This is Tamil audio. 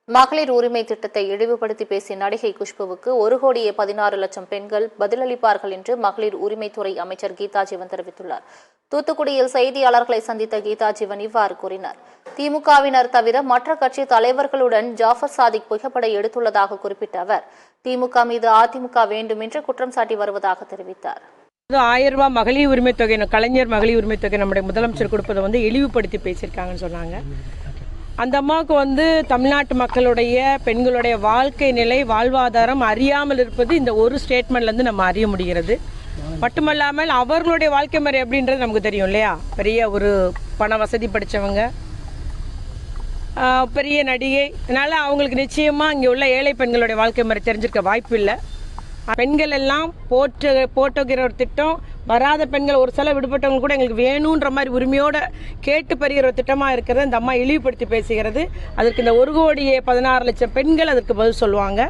மகளிர் உரிமை திட்டத்தை இழிவுபடுத்தி பேசிய நடிகை குஷ்புவுக்கு 1,16,00,000 பெண்கள் பதிலளிப்பார்கள் என்று மகளிர் உரிமைத்துறை அமைச்சர் கீதா ஜீவன் தெரிவித்துள்ளார். தூத்துக்குடியில் செய்தியாளர்களை சந்தித்த கீதா ஜீவன் இவ்வாறு கூறினார். திமுகவினர் தவிர மற்ற கட்சி தலைவர்களுடன் ஜாஃபர் சாதிக் புகைப்பட எடுத்துள்ளதாக குறிப்பிட்ட அவர் திமுக மீது அதிமுக வேண்டும் என்று குற்றம் சாட்டி வருவதாக தெரிவித்தார். 1000 ரூபாய் மகளிர் உரிமை தொகை, கலைஞர் மகளிர் உரிமை தொகை நம்முடைய முதலமைச்சர் கொடுப்பதை இழிவுபடுத்தி பேசியிருக்காங்கன்னு சொன்னாங்க. அந்த அம்மாவுக்கு தமிழ்நாட்டு மக்களுடைய பெண்களுடைய வாழ்க்கை நிலை வாழ்வாதாரம் அறியாமல் இருப்பது இந்த ஒரு ஸ்டேட்மெண்ட்லேருந்து நம்ம அறிய முடிகிறது. மட்டுமல்லாமல் அவர்களுடைய வாழ்க்கை முறை எப்படின்றது நமக்கு தெரியும் இல்லையா. பெரிய ஒரு பண வசதி படித்தவங்க, பெரிய நடிகை, அதனால் அவங்களுக்கு நிச்சயமாக இங்கே உள்ள ஏழை பெண்களுடைய வாழ்க்கை முறை தெரிஞ்சிருக்க வாய்ப்பு இல்லை. பெண்கள் எல்லாம் போட்டுகிற ஒரு திட்டம், வராத பெண்கள் ஒரு சில விடுபட்டவங்க கூட எங்களுக்கு வேணுன்ற மாதிரி உரிமையோட கேட்டு பெறுகிற ஒரு திட்டமாக இருக்கிறது இந்த அம்மா இழிவுபடுத்தி பேசுகிறது. அதற்கு இந்த 1,16,00,000 பெண்கள் அதற்கு பதில் சொல்லுவாங்க.